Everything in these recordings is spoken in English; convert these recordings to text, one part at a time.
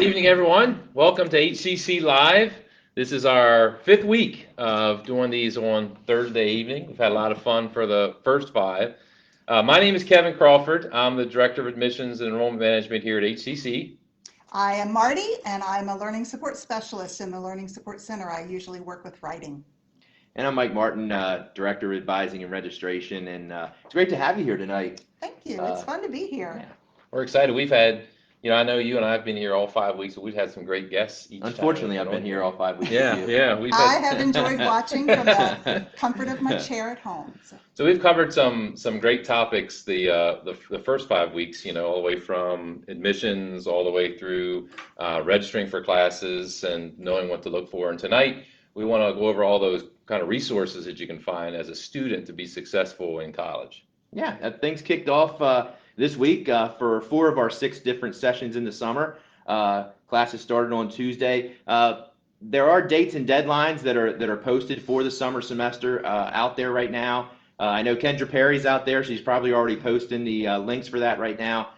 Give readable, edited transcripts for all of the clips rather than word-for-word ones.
Good evening, everyone. Welcome to HCC Live. This is our fifth week of doing these on Thursday evening. We've had a lot of fun for the first five. My name is Kevin Crawford. I'm the Director of Admissions and Enrollment Management here at HCC. I am Marty, and I'm a Learning Support Specialist in the Learning Support Center. I usually work with writing. And I'm Mike Martin, Director of Advising and Registration, and it's great to have you here tonight. Thank you. It's fun to be here. Yeah. We're excited. We've had, I know you and I have been here all 5 weeks, but we've had some great guests each time. Unfortunately, I've been here all 5 weeks Yeah, with you. yeah. I have enjoyed watching from the comfort of my chair at home. So we've covered some great topics the first 5 weeks, all the way from admissions all the way through registering for classes and knowing what to look for. And tonight we want to go over all those kind of resources that you can find as a student to be successful in college. Yeah, things kicked off this week for 4 of our 6 different sessions in the summer. Classes started on Tuesday. There are dates and deadlines that are posted for the summer semester out there right now. I know Kendra Perry's out there. She's probably already posting the links for that right now.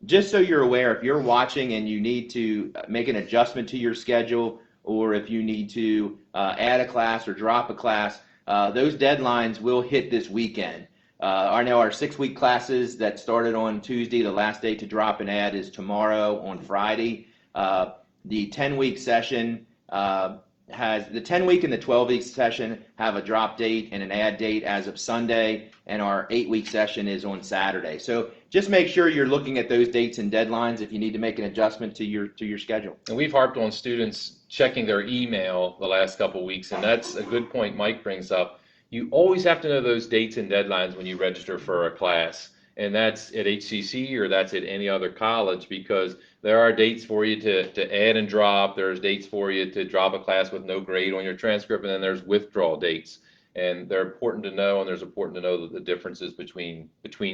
Just so you're aware, if you're watching and you need to make an adjustment to your schedule, or if you need to add a class or drop a class, those deadlines will hit this weekend. I know our 6-week classes that started on Tuesday, the last day to drop and add is tomorrow on Friday. The 10-week session has the 10-week and the 12-week session have a drop date and an add date as of Sunday, and our 8-week session is on Saturday. So just make sure you're looking at those dates and deadlines if you need to make an adjustment to your schedule. And we've harped on students checking their email the last couple of weeks, and that's a good point Mike brings up. You always have to know those dates and deadlines when you register for a class, and that's at HCC or that's at any other college, because there are dates for you to add and drop. There's dates for you to drop a class with no grade on your transcript, and then there's withdrawal dates. And they're important to know, and there's important to know the differences between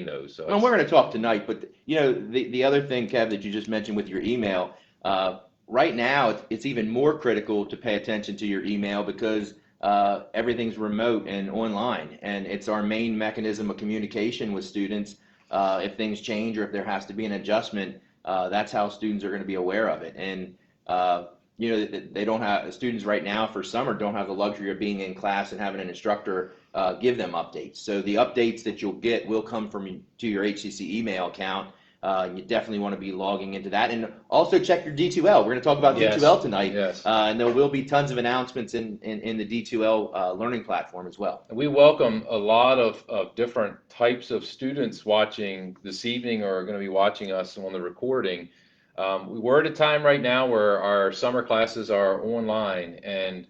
those. So and we're going to talk tonight, but the other thing, Kev, that you just mentioned with your email, right now it's even more critical to pay attention to your email because everything's remote and online, and it's our main mechanism of communication with students. If things change or if there has to be an adjustment, that's how students are going to be aware of it. And they don't have students right now for summer don't have the luxury of being in class and having an instructor give them updates. So the updates that you'll get will come to your HCC email account. You definitely want to be logging into that, and also check your D2L. We're going to talk about D2L tonight, and there will be tons of announcements in the D2L learning platform as well. And we welcome a lot of different types of students watching this evening or are going to be watching us on the recording. We're at a time right now where our summer classes are online, and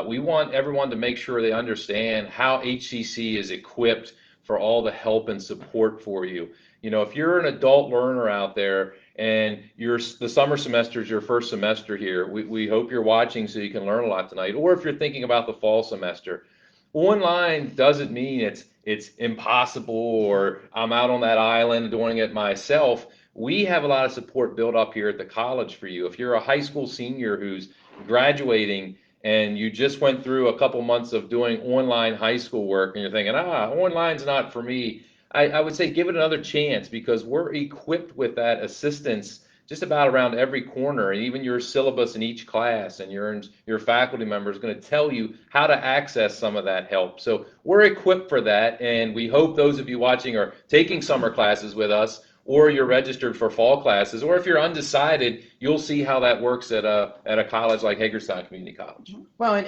we want everyone to make sure they understand how HCC is equipped for all the help and support for you. If you're an adult learner out there and the summer semester is your first semester here, we hope you're watching so you can learn a lot tonight. Or if you're thinking about the fall semester, online doesn't mean it's impossible or I'm out on that island doing it myself. We have a lot of support built up here at the college for you. If you're a high school senior who's graduating and you just went through a couple months of doing online high school work and you're thinking, online's not for me, I would say give it another chance, because we're equipped with that assistance just about around every corner, and even your syllabus in each class and your faculty member is going to tell you how to access some of that help. So we're equipped for that, and we hope those of you watching are taking summer classes with us, or you're registered for fall classes, or if you're undecided, you'll see how that works at a college like Hagerstown Community College. Well, and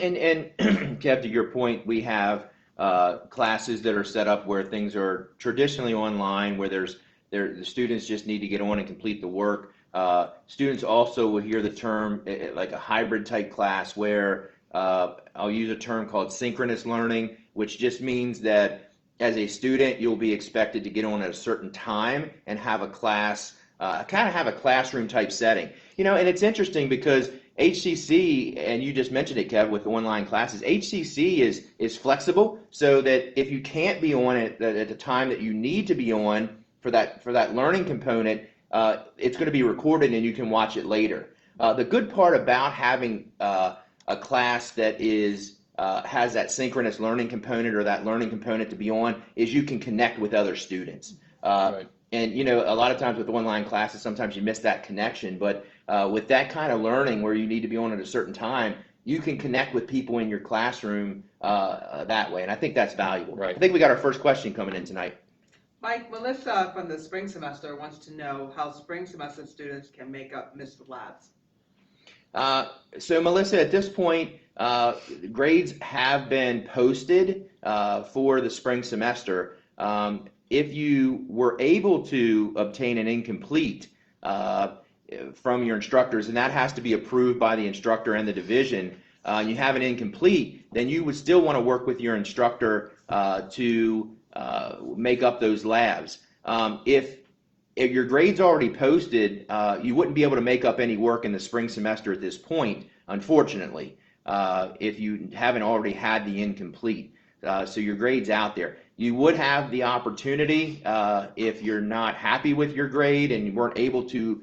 Kev, to your point, we have classes that are set up where things are traditionally online, where the students just need to get on and complete the work. Students also will hear the term like a hybrid type class, where I'll use a term called synchronous learning, which just means that as a student you'll be expected to get on at a certain time and have a class, kind of have a classroom type setting. And it's interesting because HCC, and you just mentioned it, Kev, with online classes, HCC is flexible, so that if you can't be on it at the time that you need to be on for that learning component, it's going to be recorded and you can watch it later. The good part about having a class that has that synchronous learning component or that learning component to be on is you can connect with other students. Right. And a lot of times with online classes, sometimes you miss that connection. But with that kind of learning where you need to be on at a certain time, you can connect with people in your classroom that way. And I think that's valuable. Right. I think we got our first question coming in tonight. Mike, Melissa from the spring semester wants to know how spring semester students can make up missed labs. So Melissa, at this point, grades have been posted for the spring semester. If you were able to obtain an incomplete from your instructors, and that has to be approved by the instructor and the division, you have an incomplete, then you would still want to work with your instructor to make up those labs. If your grade's already posted, you wouldn't be able to make up any work in the spring semester at this point, unfortunately, if you haven't already had the incomplete. So your grade's out there. You would have the opportunity, if you're not happy with your grade and you weren't able to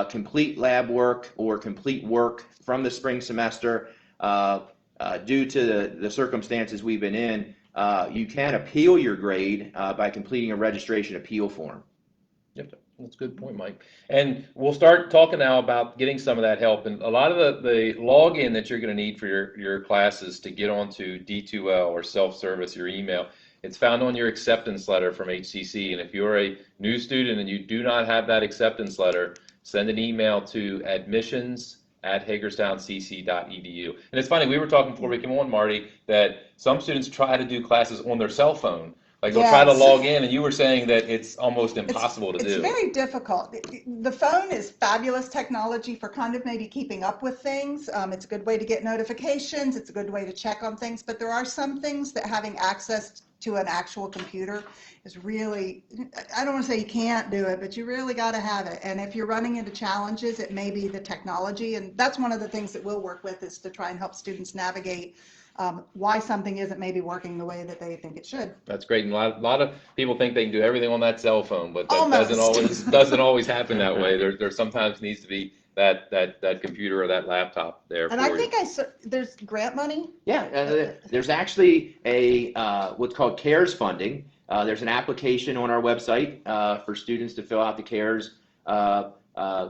complete lab work or complete work from the spring semester due to the circumstances we've been in, you can appeal your grade by completing a registration appeal form. Yep, that's a good point, Mike. And we'll start talking now about getting some of that help. And a lot of the login that you're going to need for your classes to get onto D2L or self-service, your email, it's found on your acceptance letter from HCC. And if you're a new student and you do not have that acceptance send an email to admissions@hagerstowncc.edu. And it's funny, we were talking before we came on, Marty, that some students try to do classes on their cell phone. Like they'll try to log in, and you were saying that it's almost impossible to do. It's very difficult. The phone is fabulous technology for kind of maybe keeping up with things. It's a good way to get notifications. It's a good way to check on things. But there are some things that having access to an actual computer is really, I don't want to say you can't do it, but you really got to have it. And if you're running into challenges, it may be the technology. And that's one of the things that we'll work with, is to try and help students navigate why something isn't maybe working the way that they think it should. That's great. And a lot of people think they can do everything on that cell phone, but that Almost. doesn't always happen that way. There sometimes needs to be that computer or that laptop there. And for I think there's grant money. Yeah, there's actually a what's called CARES funding. There's an application on our website for students to fill out the CARES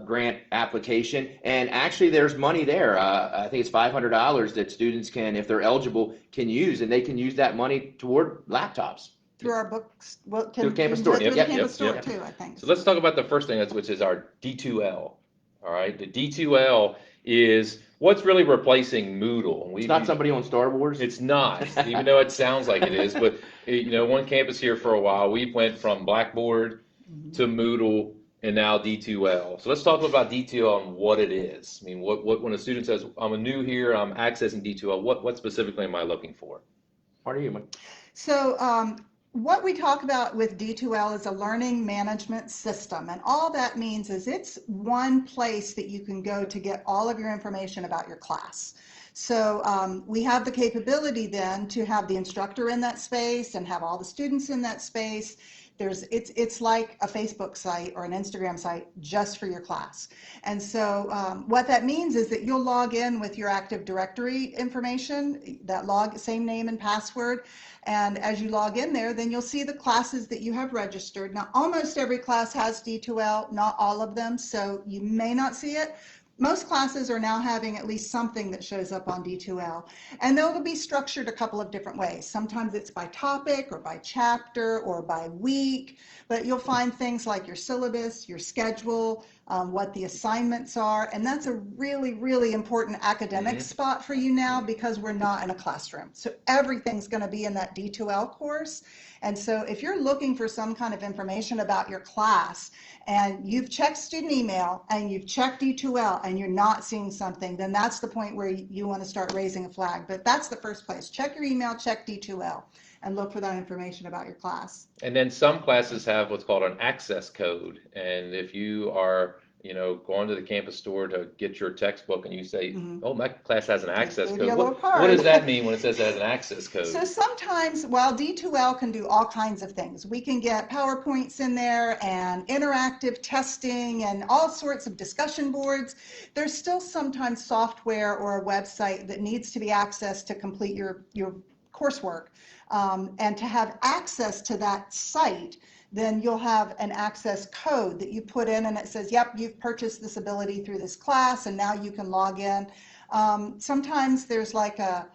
grant application, and actually there's money there. I think it's $500 that students can, if they're eligible, can use, and they can use that money toward laptops. Through our books, Through Campus Store. Through the Campus Store Yep. too, I think. So let's talk about the first thing, which is our D2L. All right, the D2L is what's really replacing Moodle. It's not somebody on Star Wars. It's not, even though it sounds like it is. But one campus here for a while, we went from Blackboard to Moodle and now D2L. So let's talk about D2L and what it is. I mean, what when a student says, I'm new here, I'm accessing D2L, what specifically am I looking for? What are you? So what we talk about with D2L is a learning management system. And all that means is it's one place that you can go to get all of your information about your class. So we have the capability then to have the instructor in that space and have all the students in that space. It's like a Facebook site or an Instagram site just for your class. And so what that means is that you'll log in with your Active Directory information, that same name and password. And as you log in there, then you'll see the classes that you have registered. Now, almost every class has D2L, not all of them, so you may not see it. Most classes are now having at least something that shows up on D2L, and they'll be structured a couple of different ways. Sometimes it's by topic or by chapter or by week, but you'll find things like your syllabus, your schedule, what the assignments are, and that's a really, really important academic spot for you now because we're not in a classroom. So everything's going to be in that D2L course. And so if you're looking for some kind of information about your class and you've checked student email and you've checked D2L and you're not seeing something, then that's the point where you want to start raising a flag. But that's the first place. Check your email, check D2L, and look for that information about your class. And then some classes have what's called an access code. And if you are going to the campus store to get your textbook and you say, oh, my class has an access code. What does that mean when it says it has an access code? So sometimes, while D2L can do all kinds of things, we can get PowerPoints in there and interactive testing and all sorts of discussion boards. There's still sometimes software or a website that needs to be accessed to complete your coursework. And to have access to that site, then you'll have an access code that you put in and it says, yep, you've purchased this ability through this class and now you can log in. Sometimes there's like a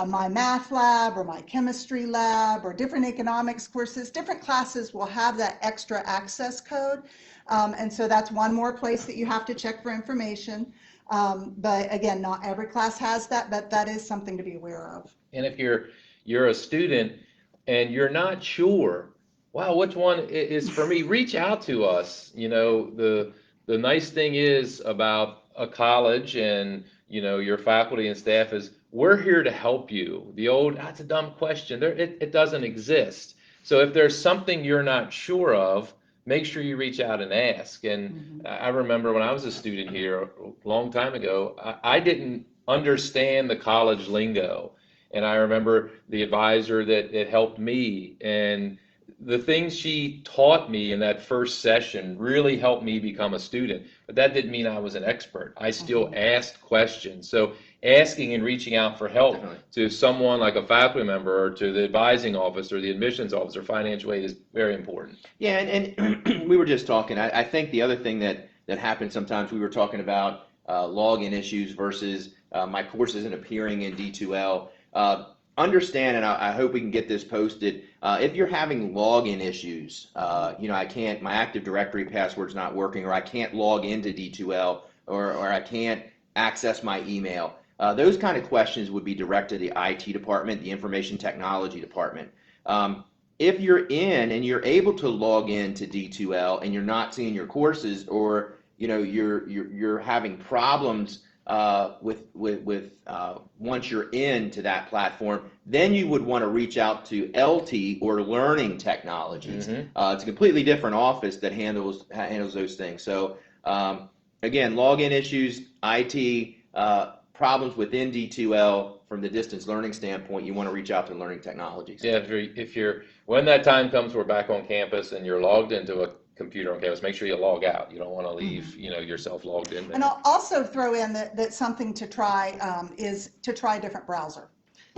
my math lab or my chemistry lab or different economics courses. Different classes will have that extra access code. And so that's one more place that you have to check for information. But again, not every class has that, but that is something to be aware of. And if you're a student and you're not sure, wow, which one is for me, reach out to us. You know, the nice thing is about a college and, you know, your faculty and staff is we're here to help you. The old, that's a dumb question. It doesn't exist. So if there's something you're not sure of, make sure you reach out and ask. And I remember when I was a student here a long time ago, I didn't understand the college lingo. And I remember the advisor that helped me, and the things she taught me in that first session really helped me become a student. But that didn't mean I was an expert. I still asked questions. So asking and reaching out for help to someone like a faculty member or to the advising officer, the admissions officer, financial aid is very important. Yeah, and we were just talking. I think the other thing that happens sometimes, we were talking about login issues versus my course isn't appearing in D2L. Understand, and I hope we can get this posted, if you're having login issues, you know, my Active Directory password's not working, or I can't log into D2L, or I can't access my email, those kind of questions would be directed to the IT department, the Information Technology department. If you're in and you're able to log in to D2L and you're not seeing your courses, or you know you're having problems with once you're into that platform, then you would want to reach out to LT or Learning Technologies. It's a completely different office that handles those things. So again, login issues, IT problems within D2L from the distance learning standpoint, you want to reach out to Learning Technologies. Yeah, if you're when that time comes, we're back on campus and you're logged into a computer on campus, make sure you log out. You don't want to leave, you know, yourself logged in there. And I'll also throw in that something to try is to try a different browser.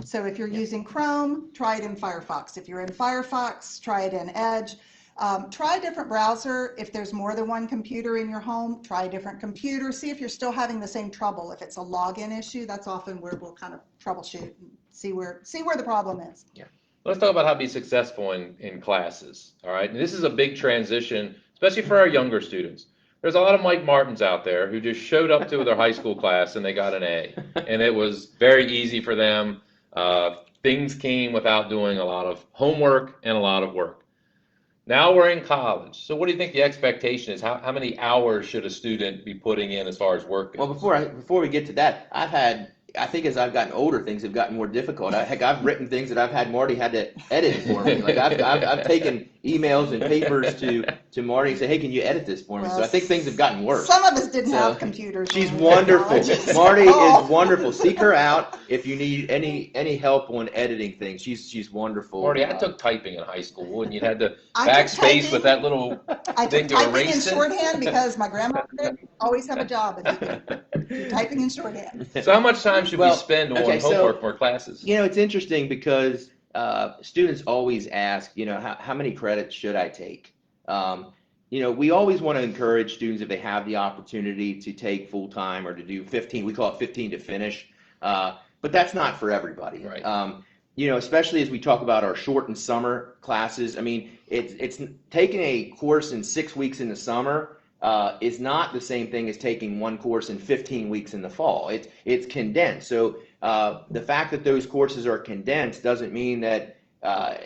So if you're using Chrome, try it in Firefox. If you're in Firefox, try it in Edge. Try a different browser. If there's more than one computer in your home, try a different computer. See if you're still having the same trouble. If it's a login issue, that's often where we'll kind of troubleshoot and see where the problem is. Yeah. Let's talk about how to be successful in classes. All right. And this is a big transition, especially for our younger students. There's a lot of Mike Martins out there who just showed up to their high school class and they got an A. And it was very easy for them. Things came without doing a lot of homework and a lot of work. Now we're in college. So what do you think the expectation is? How many hours should a student be putting in as far as work goes? Well, before we get to that, I think as I've gotten older, things have gotten more difficult. I've written things that I've had Marty had to edit for me. Like I've taken emails and papers to Marty and say, hey, can you edit this for me? So I think things have gotten worse. Some of us didn't have computers. She's wonderful. Marty is wonderful. Seek her out if you need any help on editing things. She's wonderful. Marty, I took typing in high school, and you had to backspace with that little thing to erase it. I took typing in shorthand because my grandmother didn't always have a job in typing in shorthand. So how much time should we spend on homework for classes? You know, it's interesting because students always ask, you know, how many credits should I take? You know, we always want to encourage students, if they have the opportunity, to take full time or to do 15. We call it 15 to finish, but that's not for everybody. Right. You know, especially as we talk about our shortened summer classes. I mean, it's taking a course in 6 weeks in the summer is not the same thing as taking one course in 15 weeks in the fall. It's condensed. So the fact that those courses are condensed doesn't mean that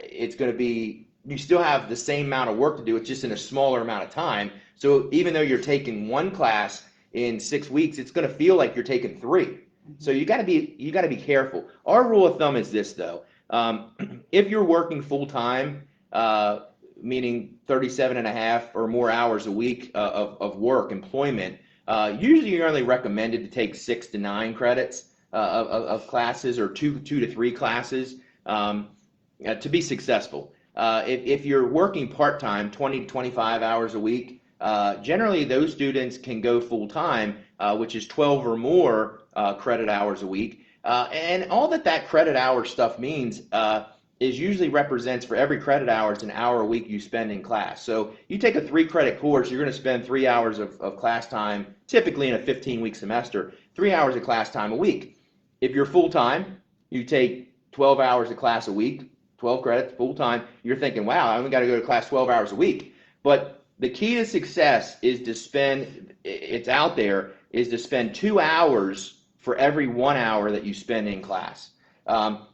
it's going to be, you still have the same amount of work to do. It's just in a smaller amount of time. So even though you're taking one class in 6 weeks, it's going to feel like you're taking 3. So you got to be careful. Our rule of thumb is this, though. If you're working full time, meaning 37 and a half or more hours a week of work, employment, usually you're only recommended to take 6 to 9 credits of classes, or 2 to 3 classes to be successful. If you're working part-time, 20 to 25 hours a week, generally those students can go full-time, which is 12 or more credit hours a week. And all that credit hour stuff means is usually represents for every credit hour, it's an hour a week you spend in class. So you take a 3-credit course, you're going to spend 3 hours of class time, typically in a 15-week semester, 3 hours of class time a week. If you're full-time, you take 12 hours of class a week, 12 credits full-time, you're thinking, wow, I only got to go to class 12 hours a week. But the key to success is to spend, it's out there, is to spend 2 hours for every 1 hour that you spend in class.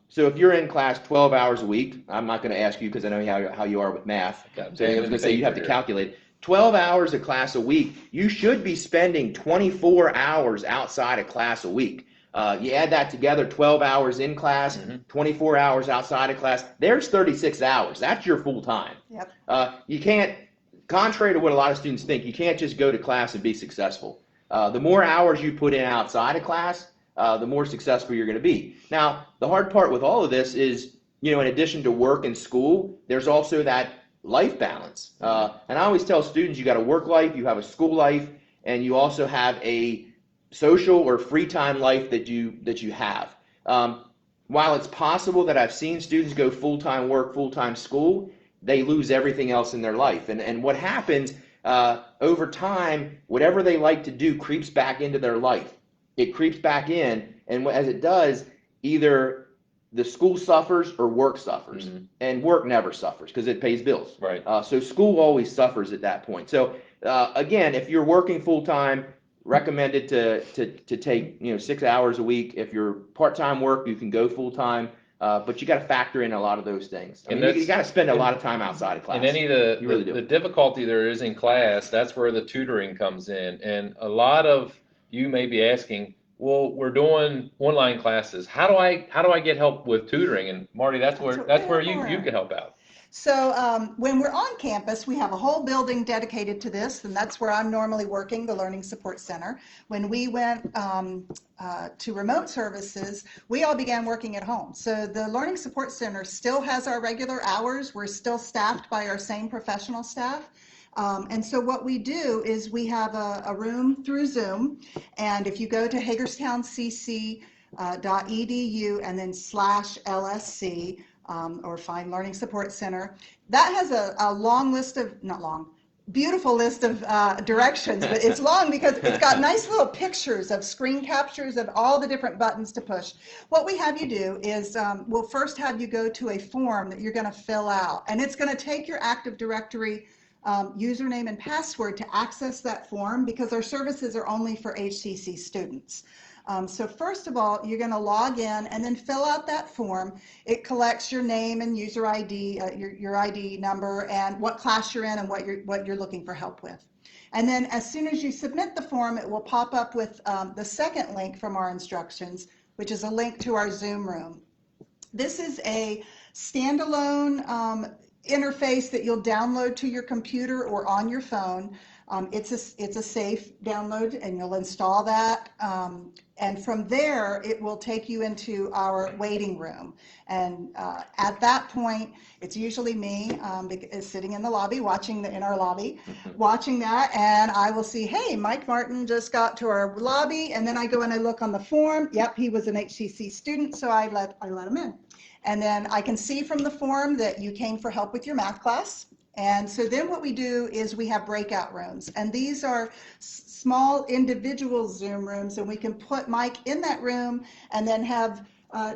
So if you're in class 12 hours a week, I'm not going to ask you because I know how you are with math. So I was going to say you have to calculate. 12 hours of class a week, you should be spending 24 hours outside of class a week. You add that together, 12 hours in class, 24 hours outside of class, there's 36 hours. That's your full time. Yep. You can't, contrary to what a lot of students think, you can't just go to class and be successful. The more hours you put in outside of class, the more successful you're going to be. Now, the hard part with all of this is, in addition to work and school, there's also that life balance. And I always tell students, you got a work life, you have a school life, and you also have a social or free time life that you have. While it's possible that I've seen students go full-time work, full-time school, they lose everything else in their life. And what happens over time, whatever they like to do creeps back into their life. It creeps back in, and as it does, either the school suffers or work suffers. And work never suffers because it pays bills. Right. So school always suffers at that point. So again, if you're working full-time, recommended to take 6 hours a week. If you're part-time work, you can go full-time, but you got to factor in a lot of those things. I mean, you got to spend a lot of time outside of class. And any of the difficulty there is in class, that's where the tutoring comes in. And a lot of you may be asking, well, we're doing online classes. How do I get help with tutoring? And Marty, that's where you can help out. So when we're on campus, we have a whole building dedicated to this, and that's where I'm normally working, the Learning Support Center. When we went to remote services, we all began working at home. So the Learning Support Center still has our regular hours. We're still staffed by our same professional staff. And so what we do is we have a room through Zoom, and if you go to HagerstownCC.edu and then /LSC, or find Learning Support Center, that has a long list of, not long, beautiful list of directions, but it's long because it's got nice little pictures of screen captures of all the different buttons to push. What we have you do is we'll first have you go to a form that you're going to fill out, and it's going to take your Active Directory username and password to access that form because our services are only for HCC students. So first of all, you're going to log in and then fill out that form. It collects your name and user ID, your ID number, and what class you're in and what you're looking for help with. And then as soon as you submit the form, it will pop up with the second link from our instructions, which is a link to our Zoom room. This is a standalone interface that you'll download to your computer or on your phone. It's a safe download, and you'll install that. And from there, it will take you into our waiting room. And at that point, it's usually me sitting in the lobby, in our lobby, watching that. And I will see, hey, Mike Martin just got to our lobby. And then I go and I look on the form. Yep, he was an HCC student, so I let him in. And then I can see from the form that you came for help with your math class. And so then what we do is we have breakout rooms, and these are small individual Zoom rooms, and we can put Mike in that room and then have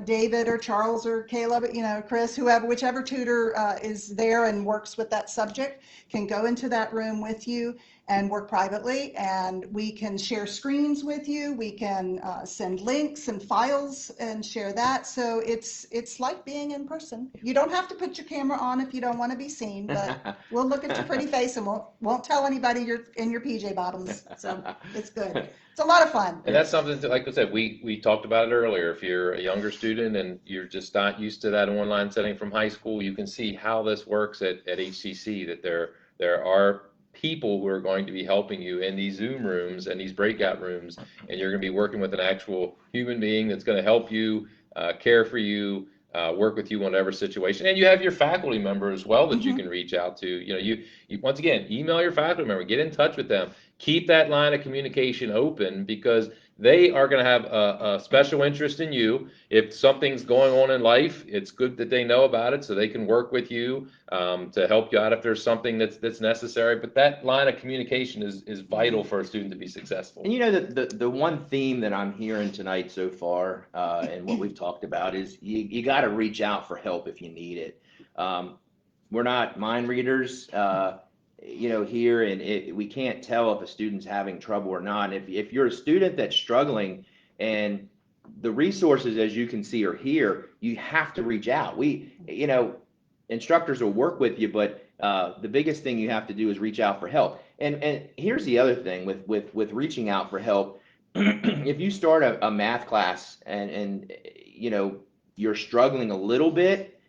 David or Charles or Caleb, Chris, whichever tutor is there and works with that subject can go into that room with you and work privately, and we can share screens with you. We can send links and files and share that. So it's like being in person. You don't have to put your camera on if you don't want to be seen, but we'll look at your pretty face and won't tell anybody you're in your PJ bottoms. So it's good. It's a lot of fun. And that's something that, like I said, we talked about it earlier. If you're a younger student and you're just not used to that online setting from high school, you can see how this works at HCC, that there are people who are going to be helping you in these Zoom rooms and these breakout rooms, and you're going to be working with an actual human being that's going to help you, care for you, work with you in whatever situation. And you have your faculty member as well that you can reach out to. You once again, email your faculty member, get in touch with them, keep that line of communication open, because they are going to have a special interest in you. If something's going on in life, it's good that they know about it so they can work with you to help you out if there's something that's necessary. But that line of communication is vital for a student to be successful. And you know, the one theme that I'm hearing tonight so far, and what we've talked about, is you got to reach out for help if you need it. We're not mind readers, you know, here, and we can't tell if a student's having trouble or not. And if you're a student that's struggling, and the resources, as you can see, are here, you have to reach out. You know, instructors will work with you, but the biggest thing you have to do is reach out for help. And here's the other thing with reaching out for help. If you start a math class and you know, you're struggling a little bit,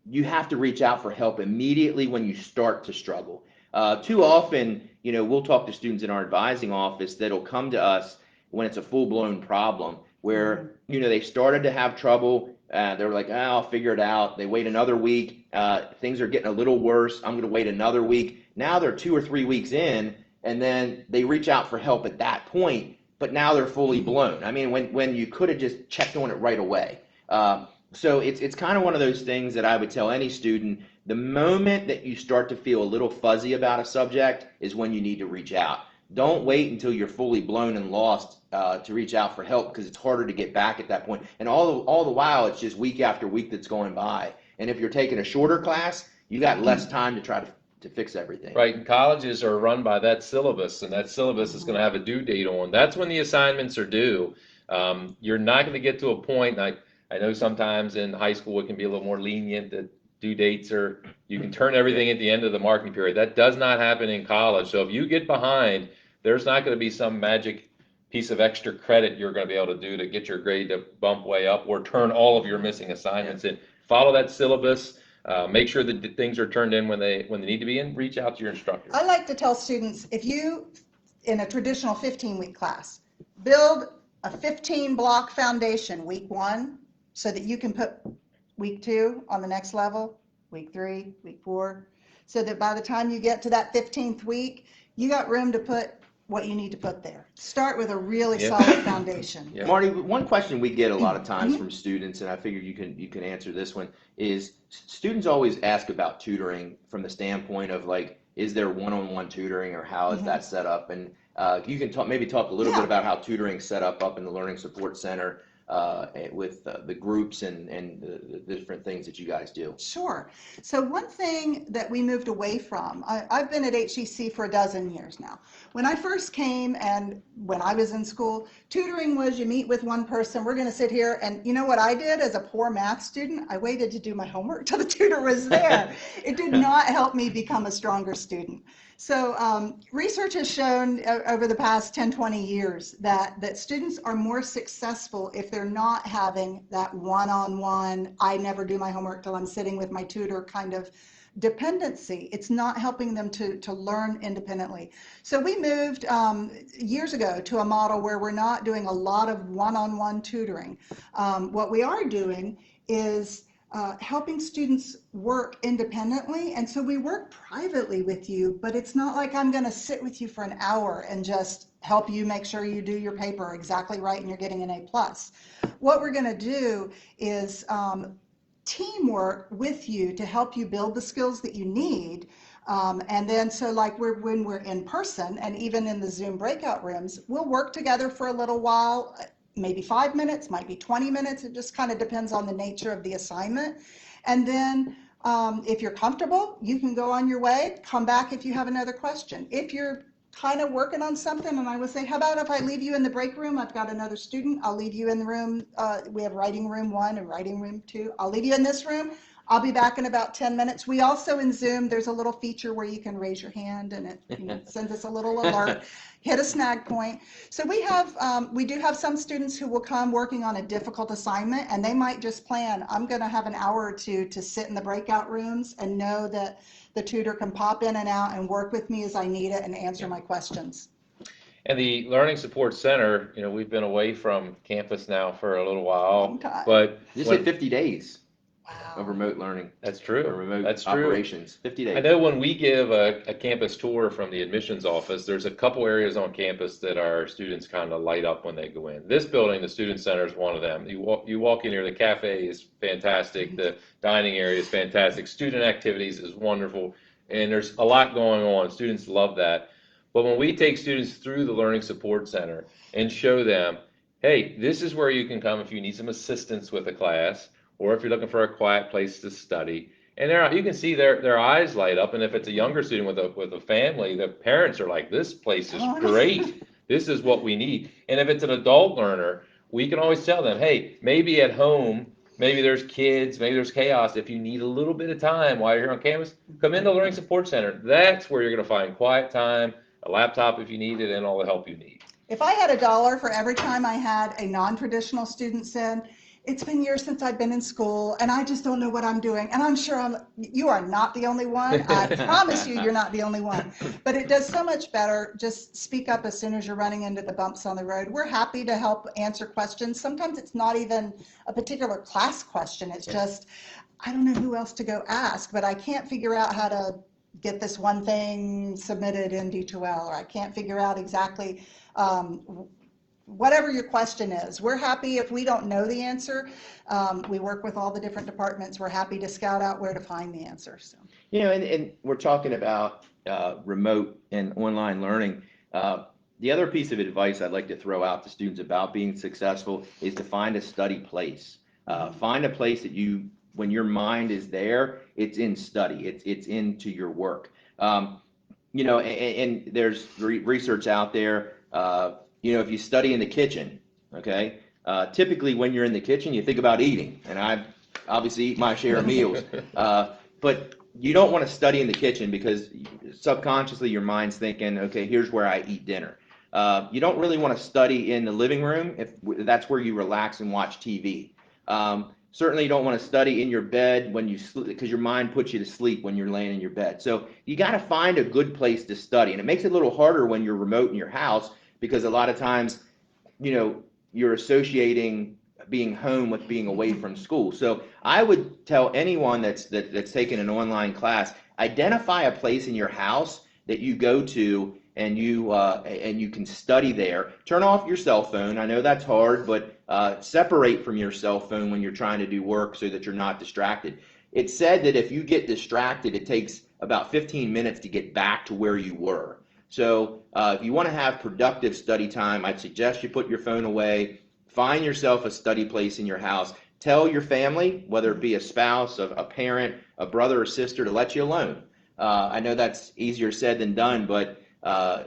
you have to reach out for help immediately when you start to struggle. Too often, you know, we'll talk to students in our advising office that'll come to us when it's a full-blown problem, where, you know, they started to have trouble. They're like, oh, I'll figure it out. They wait another week. Things are getting a little worse. I'm going to wait another week. Now they're 2 or 3 weeks in, and then they reach out for help at that point, but now they're fully blown. I mean, when you could have just checked on it right away. So it's kind of one of those things that I would tell any student: the moment that you start to feel a little fuzzy about a subject is when you need to reach out. Don't wait until you're fully blown and lost to reach out for help, because it's harder to get back at that point. And all the while, it's just week after week that's going by. And if you're taking a shorter class, you got less time to try to fix everything. Right, and colleges are run by that syllabus, and that syllabus is going to have a due date on. That's when the assignments are due. You're not going to get to a point, and I know sometimes in high school it can be a little more lenient, that due dates are, you can turn everything at the end of the marking period. That does not happen in college. So if you get behind, there's not going to be some magic piece of extra credit you're going to be able to do to get your grade to bump way up or turn all of your missing assignments in. Follow that syllabus. Make sure that things are turned in when they need to be in. Reach out to your instructor. I like to tell students, if you, in a traditional 15-week class, build a 15-block foundation week 1 so that you can put week 2 on the next level, week 3, week 4, so that by the time you get to that 15th week, you got room to put what you need to put there. Start with a really solid foundation. Yeah. Marty, one question we get a lot of times from students, and I figure you can answer this one, is students always ask about tutoring from the standpoint of, like, is there one-on-one tutoring, or how is that set up? And you can maybe talk a little bit about how tutoring's set up in the Learning Support Center with the groups and the different things that you guys do. Sure. So one thing that we moved away from, I've been at HCC for a dozen years now. When I first came and when I was in school, tutoring was you meet with one person, we're going to sit here, and you know what I did as a poor math student? I waited to do my homework till the tutor was there. It did not help me become a stronger student. So research has shown over the past 10, 20 years that students are more successful if they're not having that one-on-one, I never do my homework till I'm sitting with my tutor kind of dependency. It's not helping them to learn independently. So we moved years ago to a model where we're not doing a lot of one-on-one tutoring. What we are doing is helping students work independently. And so we work privately with you, but it's not like I'm going to sit with you for an hour and just help you make sure you do your paper exactly right and you're getting an A+. What we're going to do is teamwork with you to help you build the skills that you need. And then so like when we're in person and even in the Zoom breakout rooms, we'll work together for a little while. Maybe 5 minutes, might be 20 minutes. It just kind of depends on the nature of the assignment. And then if you're comfortable, you can go on your way, come back if you have another question. If you're kind of working on something, and I would say, how about if I leave you in the break room? I've got another student. I'll leave you in the room. We have writing room 1 and writing room 2. I'll leave you in this room. I'll be back in about 10 minutes. We also in Zoom, there's a little feature where you can raise your hand and it sends us a little alert, hit a snag point. So we do have some students who will come working on a difficult assignment, and they might just plan, I'm going to have an hour or two to sit in the breakout rooms and know that the tutor can pop in and out and work with me as I need it and answer my questions. And the Learning Support Center, we've been away from campus now for a little while, Long time. but Just hit 50 days. of Wow. remote learning That's or true. remote That's true. operations. 50 I days. know when we give a campus tour from the admissions office, there's a couple areas on campus that our students kind of light up when they go in. This building, the student center, is one of them. You walk in here, the cafe is fantastic, the dining area is fantastic, student activities is wonderful, and there's a lot going on. Students love that. But when we take students through the Learning Support Center and show them, hey, this is where you can come if you need some assistance with a class, or if you're looking for a quiet place to study. And you can see their eyes light up. And if it's a younger student with a family, the parents are like, "This place is Oh, great. This is what we need." And if it's an adult learner, we can always tell them, "Hey, maybe at home, maybe there's kids, maybe there's chaos. If you need a little bit of time while you're here on campus, come into the Learning Support Center. That's where you're going to find quiet time, a laptop if you need it, and all the help you need." If I had $1 for every time I had a non-traditional student said, it's been years since I've been in school and I just don't know what I'm doing. And I'm sure you are not the only one. I promise you, you're not the only one. But it does so much better. Just speak up as soon as you're running into the bumps on the road. We're happy to help answer questions. Sometimes it's not even a particular class question. It's just, I don't know who else to go ask, but I can't figure out how to get this one thing submitted in D2L, or I can't figure out exactly whatever your question is. We're happy if we don't know the answer. We work with all the different departments. We're happy to scout out where to find the answer. So. And we're talking about remote and online learning. The other piece of advice I'd like to throw out to students about being successful is to find a study place. Find a place that when your mind is there, it's in study. It's into your work. And there's research out there. If you study in the kitchen, okay, typically when you're in the kitchen, you think about eating, and I obviously eat my share of meals, but you don't want to study in the kitchen because subconsciously your mind's thinking, okay, here's where I eat dinner. You don't really want to study in the living room if that's where you relax and watch TV. Certainly you don't want to study in your bed when you sleep because your mind puts you to sleep when you're laying in your bed. So you got to find a good place to study, and it makes it a little harder when you're remote in your house, because a lot of times, you're associating being home with being away from school. So I would tell anyone that's taking an online class, identify a place in your house that you go to and you can study there. Turn off your cell phone. I know that's hard, but separate from your cell phone when you're trying to do work so that you're not distracted. It's said that if you get distracted, it takes about 15 minutes to get back to where you were. So if you want to have productive study time, I'd suggest you put your phone away, find yourself a study place in your house. Tell your family, whether it be a spouse, a parent, a brother or sister, to let you alone. I know that's easier said than done, but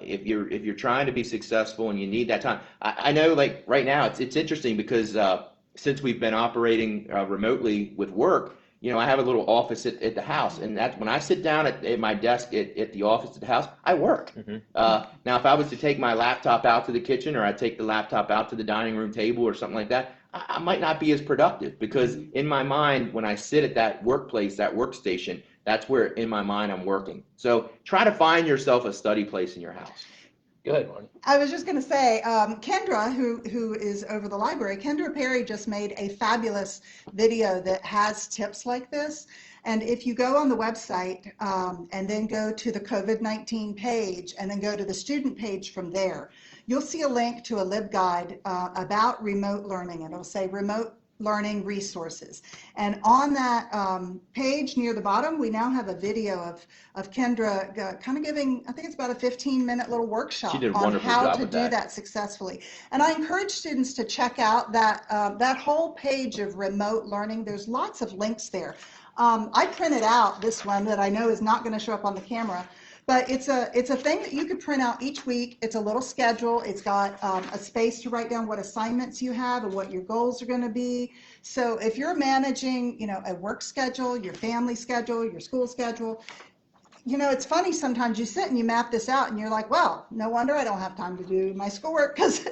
if you're trying to be successful and you need that time, I know, like right now it's interesting because since we've been operating remotely with work, I have a little office at the house, and that's when I sit down at my desk at the office at the house, I work. Mm-hmm. Now, if I was to take my laptop out to the kitchen, or I take the laptop out to the dining room table or something like that, I might not be as productive, because in my mind, when I sit at that workplace, that workstation, that's where in my mind I'm working. So try to find yourself a study place in your house. Go ahead, Marty. I was just going to say, Kendra, who is over the library, Kendra Perry just made a fabulous video that has tips like this. And if you go on the website and then go to the COVID-19 page and then go to the student page from there, you'll see a link to a LibGuide about remote learning, and it'll say remote learning resources. And on that page near the bottom, we now have a video of Kendra kind of giving, I think it's about a 15-minute little workshop on how to do that successfully. And I encourage students to check out that whole page of remote learning. There's lots of links there. I printed out this one that I know is not going to show up on the camera, but it's a thing that you could print out each week. It's a little schedule. It's got a space to write down what assignments you have and what your goals are going to be. So if you're managing, a work schedule, your family schedule, your school schedule, it's funny, sometimes you sit and you map this out and you're like, well, no wonder I don't have time to do my schoolwork, because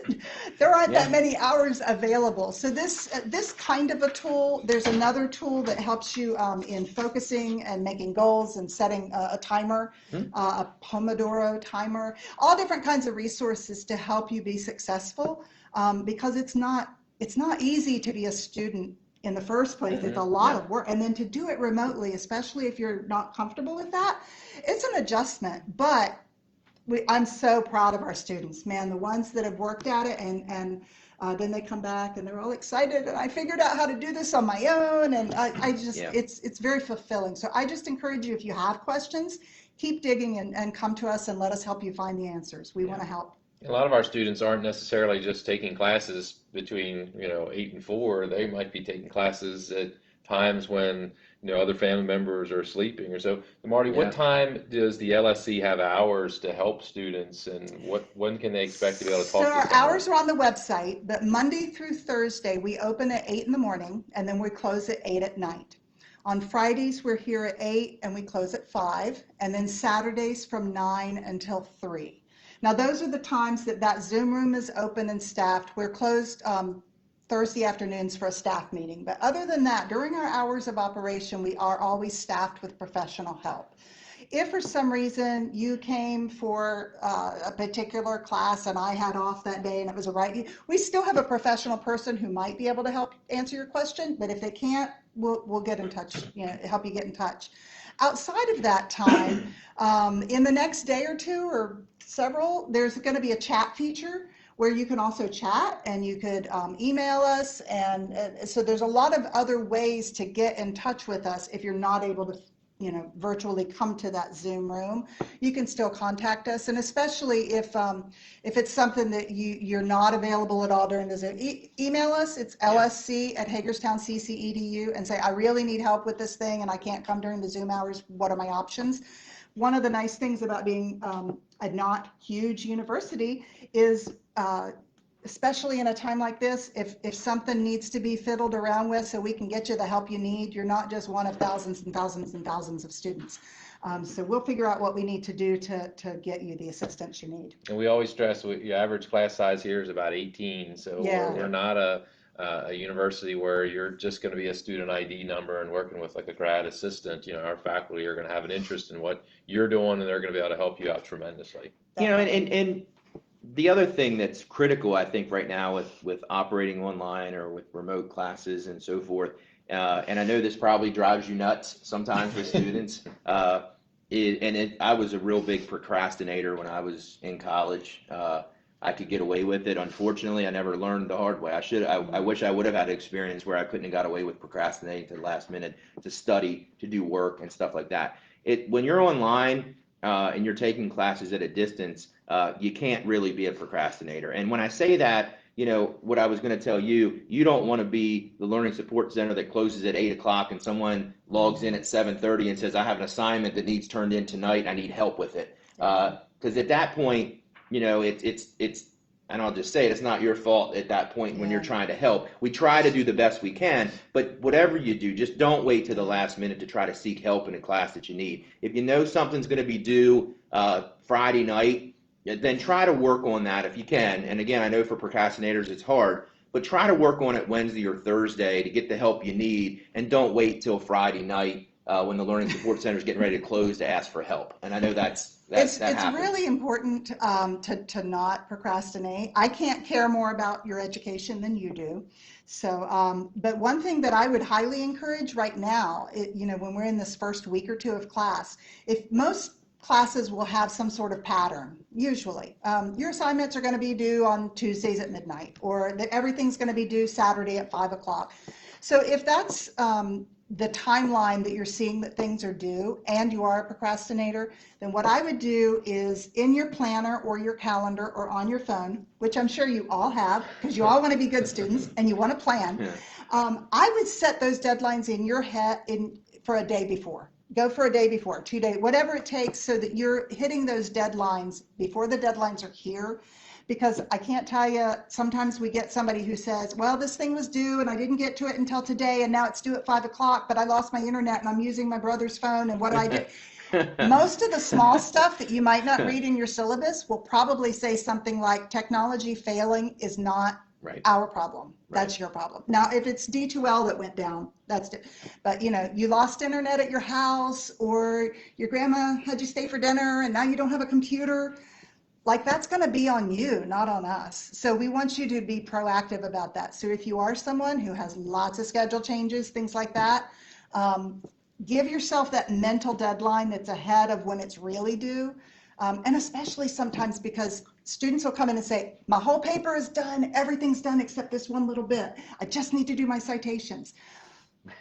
there aren't that many hours available. So this kind of a tool, there's another tool that helps you in focusing and making goals and setting a timer, a Pomodoro timer, all different kinds of resources to help you be successful, because it's not easy to be a student in the first place. It's a lot of work. And then to do it remotely, especially if you're not comfortable with that, it's an adjustment. But I'm so proud of our students, man, the ones that have worked at it and then they come back and they're all excited and I figured out how to do this on my own. And I just, it's very fulfilling. So I just encourage you, if you have questions, keep digging and come to us and let us help you find the answers. We want to help. A lot of our students aren't necessarily just taking classes between 8 and 4. They might be taking classes at times when other family members are sleeping or so. Marty, what time does the LSC have hours to help students, and when can they expect to be able to talk to someone? So our hours are on the website, but Monday through Thursday we open at 8 in the morning and then we close at 8 at night. On Fridays we're here at 8 and we close at 5, and then Saturdays from 9 until 3. Now those are the times that Zoom room is open and staffed. We're closed Thursday afternoons for a staff meeting. But other than that, during our hours of operation, we are always staffed with professional help. If for some reason you came for a particular class and I had off that day and it was we still have a professional person who might be able to help answer your question, but if they can't, we'll get in touch, help you get in touch. Outside of that time, in the next day or two or several, there's going to be a chat feature where you can also chat and you could email us. And so there's a lot of other ways to get in touch with us if you're not able to virtually come to that Zoom room. You can still contact us, and especially if it's something that you're not available at all during the Zoom, email us. It's lsc@hagerstown.cc.edu and say, I really need help with this thing and I can't come during the Zoom hours. What are my options? One of the nice things about being a not huge university is especially in a time like this, if something needs to be fiddled around with so we can get you the help you need, you're not just one of thousands and thousands and thousands of students. So we'll figure out what we need to do to get you the assistance you need. And we always stress your average class size here is about 18. So we're not a university where you're just going to be a student ID number and working with like a grad assistant. Our faculty are going to have an interest in what you're doing and they're going to be able to help you out tremendously. And the other thing that's critical, I think, right now with operating online or with remote classes and so forth, and I know this probably drives you nuts sometimes with students, I was a real big procrastinator when I was in college. I could get away with it. Unfortunately, I never learned the hard way. I wish I would have had an experience where I couldn't have got away with procrastinating to the last minute to study, to do work and stuff like that. When you're online and you're taking classes at a distance, you can't really be a procrastinator. And when I say that, what I was going to tell you, you don't want to be the learning support center that closes at 8 o'clock and someone logs in at 7:30 and says, I have an assignment that needs turned in tonight. I need help with it. Because at that point, it's and I'll just say it's not your fault at that point when you're trying to help. We try to do the best we can, but whatever you do, just don't wait to the last minute to try to seek help in a class that you need. If you know something's going to be due Friday night, then try to work on that if you can. And again, I know for procrastinators it's hard, but try to work on it Wednesday or Thursday to get the help you need, and don't wait till Friday night when the Learning Support Center is getting ready to close to ask for help. And I know it's really important to not procrastinate. I can't care more about your education than you do. So, but one thing that I would highly encourage right now, when we're in this first week or two of class, if most classes will have some sort of pattern, usually. Your assignments are going to be due on Tuesdays at midnight, or everything's going to be due Saturday at 5 o'clock. So if that's the timeline that you're seeing that things are due and you are a procrastinator, then what I would do is in your planner or your calendar or on your phone, which I'm sure you all have because you all want to be good students and you want to plan, I would set those deadlines in your head for a day before. Go for a day before, 2 days, whatever it takes, so that you're hitting those deadlines before the deadlines are here. Because I can't tell you, sometimes we get somebody who says, well, this thing was due and I didn't get to it until today and now it's due at 5 o'clock, but I lost my internet and I'm using my brother's phone and what do I do? Most of the small stuff that you might not read in your syllabus will probably say something like technology failing is not our problem. That's your problem. Now, if it's D2L that went down, that's it. But you lost internet at your house, or your grandma had you stay for dinner and now you don't have a computer. like that's going to be on you, not on us. So we want you to be proactive about that. So if you are someone who has lots of schedule changes, things like that, give yourself that mental deadline that's ahead of when it's really due. And especially sometimes because students will come in and say, my whole paper is done, everything's done except this one little bit. I just need to do my citations.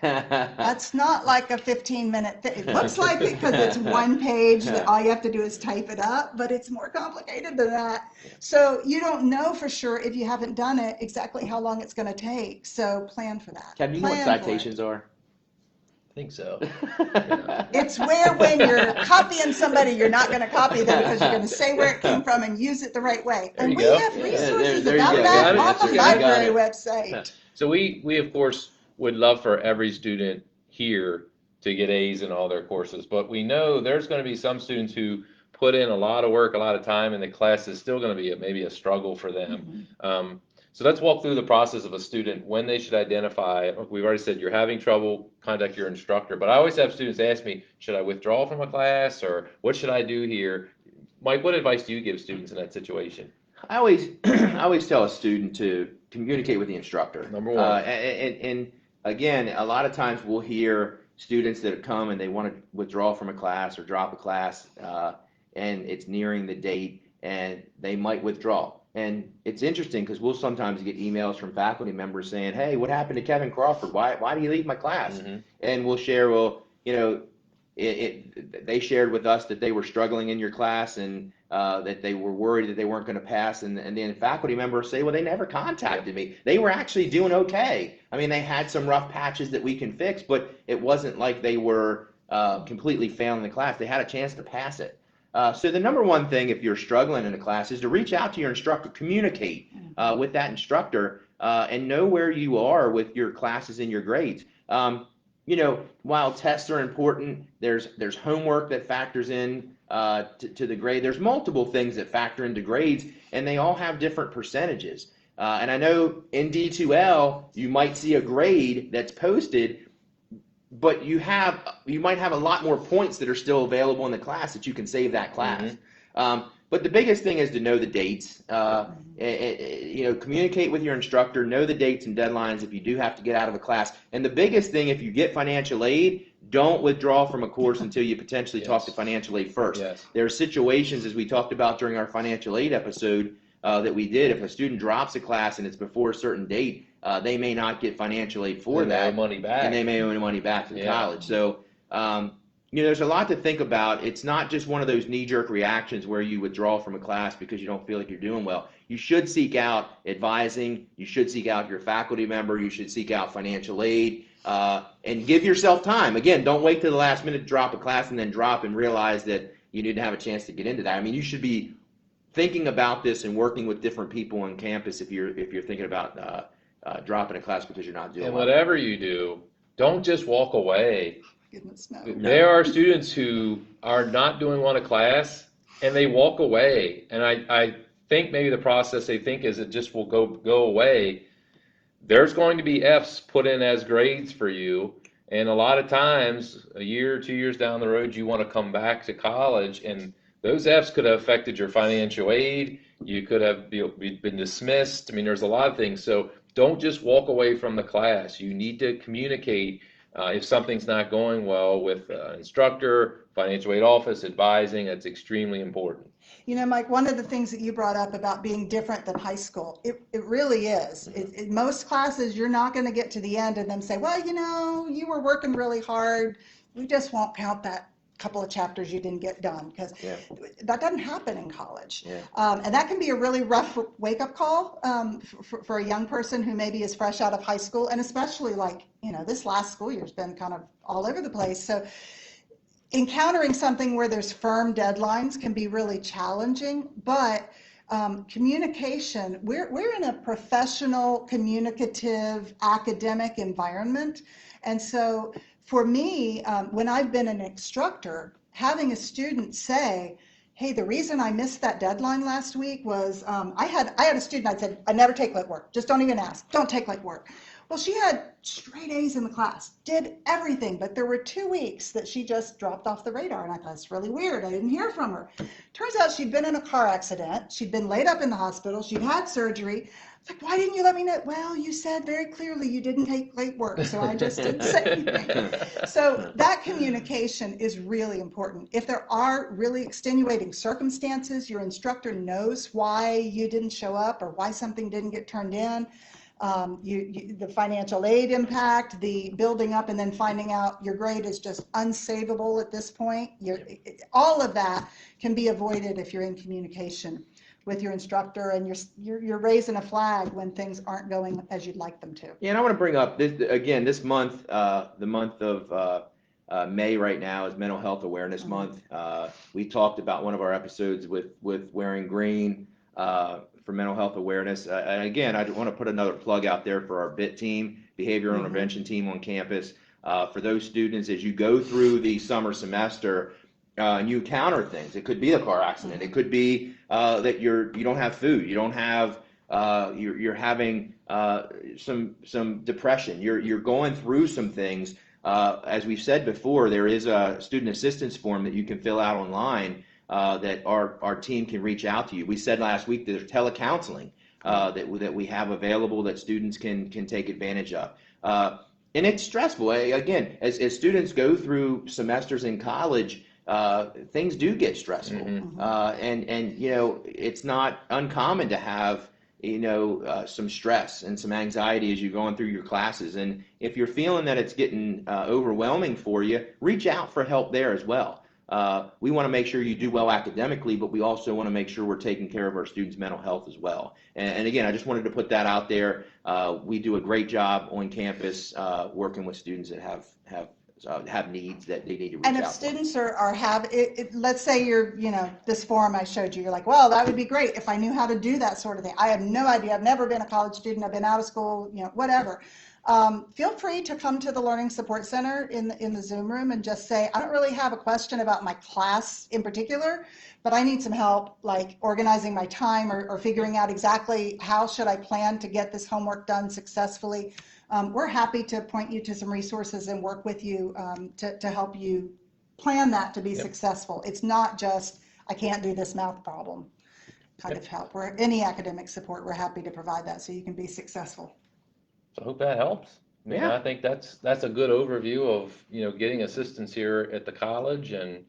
That's not like a 15-minute thing. It looks like it because it's one page that all you have to do is type it up, but it's more complicated than that. So you don't know for sure if you haven't done it exactly how long it's going to take. So plan for that. Kevin, you know what citations are? I think so. It's where when you're copying somebody, you're not going to copy them because you're going to say where it came from and use it the right way. There And you we go. have Yeah, resources there you about go. that Got it. on the You got library it. website. So we of course would love for every student here to get A's in all their courses, but we know there's going to be some students who put in a lot of work, a lot of time, and the class is still going to be maybe a struggle for them. So let's walk through the process of a student, when they should identify. We've already said you're having trouble, contact your instructor, but I always have students ask me, should I withdraw from a class or what should I do here? Mike, what advice do you give students in that situation? I always I always tell a student to communicate with the instructor. Number one. And again, a lot of times we'll hear students that come and they want to withdraw from a class or drop a class, and it's nearing the date, and they might withdraw. And it's interesting because we'll sometimes get emails from faculty members saying, "Hey, what happened to Kevin Crawford? Why do you leave my class?" And we'll share, well, they shared with us that they were struggling in your class and that they were worried that they weren't going to pass, and then faculty members say, well, they never contacted me. They were actually doing okay. I mean, they had some rough patches that we can fix, but it wasn't like they were completely failing the class. They had a chance to pass it. So the number one thing if you're struggling in a class is to reach out to your instructor, communicate with that instructor, and know where you are with your classes and your grades. While tests are important, there's homework that factors in to the grade. There's multiple things that factor into grades, and they all have different percentages. And I know in D2L, you might see a grade that's posted, but you might have a lot more points that are still available in the class that you can save that class. But the biggest thing is to know the dates. Communicate with your instructor, know the dates and deadlines if you do have to get out of a class. And the biggest thing, if you get financial aid, don't withdraw from a course until you potentially talk to financial aid first. There are situations, as we talked about during our financial aid episode that we did, if a student drops a class and it's before a certain date, they may not get financial aid for that. They may owe money back. And they may owe money back to the college. So, there's a lot to think about. It's not just one of those knee-jerk reactions where you withdraw from a class because you don't feel like you're doing well. You should seek out advising. You should seek out your faculty member. You should seek out financial aid, and give yourself time. Again, don't wait till the last minute to drop a class and then drop and realize that you need to have a chance to get into that. I mean, you should be thinking about this and working with different people on campus if you're thinking about dropping a class because you're not doing well. And whatever you do, don't just walk away. Goodness, no. There are students who are not doing well in a class and they walk away. And I think maybe the process they think is it just will go away. There's going to be F's put in as grades for you. And a lot of times, a year or 2 years down the road, you want to come back to college, and those F's could have affected your financial aid. You could have been dismissed. I mean, there's a lot of things. So don't just walk away from the class. You need to communicate if something's not going well with instructor, financial aid office, advising. That's extremely important. Mike, one of the things that you brought up about being different than high school, it really is. In most classes, you're not going to get to the end and then say, well, you were working really hard. We just won't count that couple of chapters you didn't get done, because that doesn't happen in college. And that can be a really rough wake-up call for a young person who maybe is fresh out of high school, and especially this last school year has been kind of all over the place. So encountering something where there's firm deadlines can be really challenging, but communication, we're in a professional, communicative, academic environment. And so for me, when I've been an instructor, having a student say, hey, the reason I missed that deadline last week was I had a student, I said, I never take late work. Just don't even ask. Don't take late work. Well, she had straight A's in the class, did everything, but there were 2 weeks that she just dropped off the radar, and I thought, it's really weird. I didn't hear from her. Turns out she'd been in a car accident. She'd been laid up in the hospital. She'd had surgery. It's like, why didn't you let me know? Well, you said very clearly you didn't take late work, so I just didn't say anything. So that communication is really important. If there are really extenuating circumstances, your instructor knows why you didn't show up or why something didn't get turned in. The financial aid impact, the building up and then finding out your grade is just unsavable at this point. All of that can be avoided if you're in communication with your instructor and you're raising a flag when things aren't going as you'd like them to. Yeah, and I want to bring up this again. This month, the month of May right now is Mental Health Awareness Month. We talked about one of our episodes with wearing green for mental health awareness. And again, I want to put another plug out there for our BIT team, Behavioral Intervention team on campus. For those students, as you go through the summer semester and you encounter things, it could be a car accident, it could be that you don't have food, you don't have you're having some depression, you're going through some things. As we've said before, there is a student assistance form that you can fill out online that our team can reach out to you. We said last week that there's telecounseling that we have available that students can take advantage of. And it's stressful. Again, as students go through semesters in college, things do get stressful. And you know, it's not uncommon to have some stress and some anxiety as you're going through your classes. And if you're feeling that it's getting overwhelming for you, reach out for help there as well. We want to make sure you do well academically, but we also want to make sure we're taking care of our students' mental health as well. And again, I just wanted to put that out there. We do a great job on campus working with students that have needs that they need to reach out. And if students let's say you're, this form I showed you, you're like, well, that would be great if I knew how to do that sort of thing. I have no idea. I've never been a college student. I've been out of school, whatever. Feel free to come to the Learning Support Center in the Zoom room and just say, I don't really have a question about my class in particular, but I need some help like organizing my time or figuring out exactly how should I plan to get this homework done successfully. We're happy to point you to some resources and work with you to help you plan that to be successful. It's not just, I can't do this math problem kind of help. Any academic support, we're happy to provide that so you can be successful. So I hope that helps. I mean, I think that's a good overview of, getting assistance here at the college. And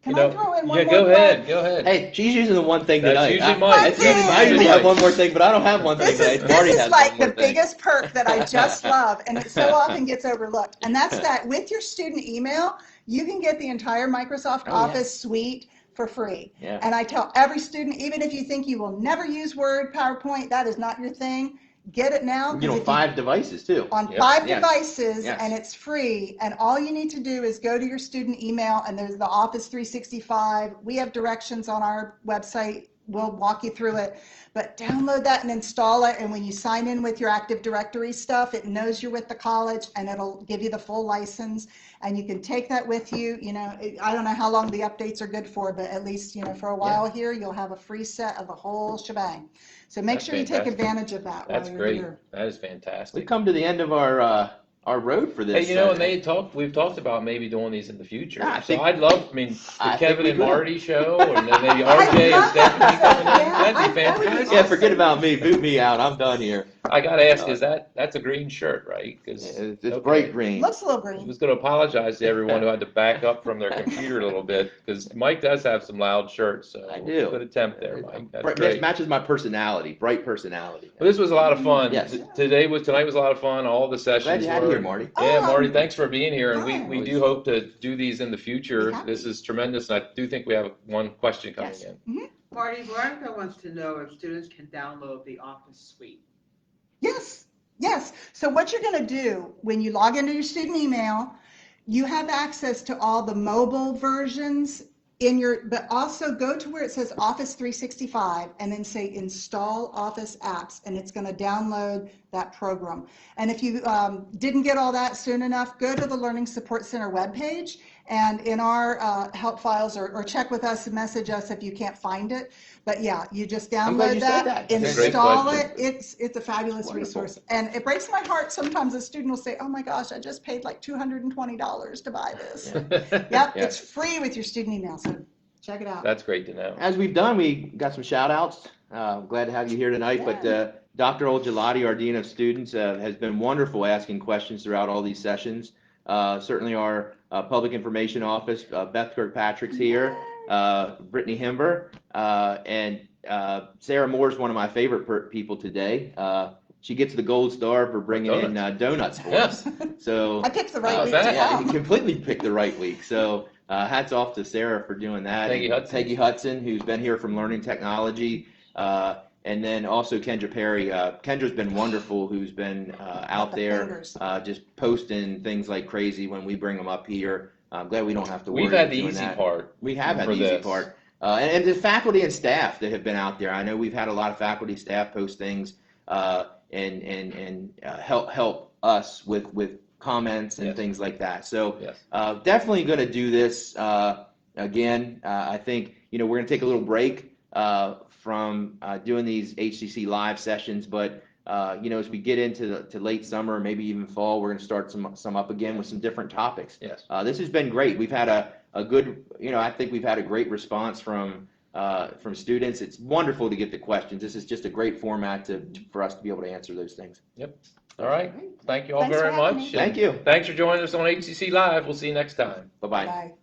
Can I throw in one more go ahead. Hey, she's using the one thing tonight. Usually mine. I usually have one more thing, but I don't have one thing tonight. This is like the biggest perk that I just love, and it so often gets overlooked. And that's that with your student email, you can get the entire Microsoft Office suite for free. Yeah. And I tell every student, even if you think you will never use Word, PowerPoint, that is not your thing, get it now. 5 devices too. On 5 devices, and it's free. And all you need to do is go to your student email, and there's the Office 365. We have directions on our website. We'll walk you through it. But download that and install it. And when you sign in with your Active Directory stuff, it knows you're with the college, and it'll give you the full license. And you can take that with you. I don't know how long the updates are good for, but at least, for a while here, you'll have a free set of the whole shebang. So make sure you take advantage of that. That's while great. You're here. That is fantastic. We've come to the end of our road for this. Hey, and we've talked about maybe doing these in the future. I'd love, the I Kevin think and Marty show, and then maybe RJ and Stephanie coming in. That'd be fantastic. Yeah, forget about me. Boot me out. I'm done here. I gotta ask, that's a green shirt, right? It's bright green. Looks a little I green. was going to apologize to everyone who had to back up from their computer a little bit, because Mike does have some loud shirts. So I do. Good attempt there, Mike. That's Bright, great. matches my personality. Bright personality. Well, this was a lot of fun. Yes. Tonight was a lot of fun. All the sessions Glad you had were. here, Marty. Yeah, Oh, Marty, thanks for being here, and fine. we do hope to do these in the future. Be happy. This is tremendous, and I do think we have one question coming in. Marty, Veronica wants to know if students can download the Office suite. Yes. So what you're going to do when you log into your student email, you have access to all the mobile versions but also go to where it says Office 365 and then say install Office apps, and it's going to download that program. And if you didn't get all that soon enough, go to the Learning Support Center webpage, and in our help files, or check with us and message us if you can't find it. But yeah, you just I'm glad download you said that, that. That's a great install question. it. It's a fabulous Wonderful. resource. And it breaks my heart sometimes a student will say, oh my gosh, I just paid like $220 to buy this. Yep, Yeah. it's free with your student email, so check it out. That's great to know. As we've done, we got some shout outs. Glad to have you here tonight. Yeah. But Dr. Olgelati, our Dean of Students, has been wonderful asking questions throughout all these sessions. Certainly our Public Information Office, Beth Kirkpatrick's here, Brittany Himber, and Sarah Moore's one of my favorite people today. She gets the gold star for bringing in donuts for us. So I picked the right How's week that? to yeah, come. you completely picked the right week. So hats off to Sarah for doing that. Peggy And Hudson. Peggy Hudson, who's been here from Learning Technology. And then also Kendra Perry. Kendra's been wonderful, who's been out the there fingers. just posting things like crazy when we bring them up here. I'm glad we don't have to worry We've had about the doing easy that. part. We have had for the easy this. part. And the faculty and staff that have been out there. I know we've had a lot of faculty staff post things and help us with comments and Yes. things like that. So Yes. definitely going to do this again. I think we're going to take a little break from doing these HCC live sessions, but as we get into late summer, maybe even fall, we're going to start some up again with some different topics. Yes. This has been great. We've had a good, I think we've had a great response from students. It's wonderful to get the questions. This is just a great format for us to be able to answer those things. Yep. All right. Thank you all Thanks for very having much. me. Thank you. Thanks for joining us on HCC Live. We'll see you next time. Bye-bye. Bye.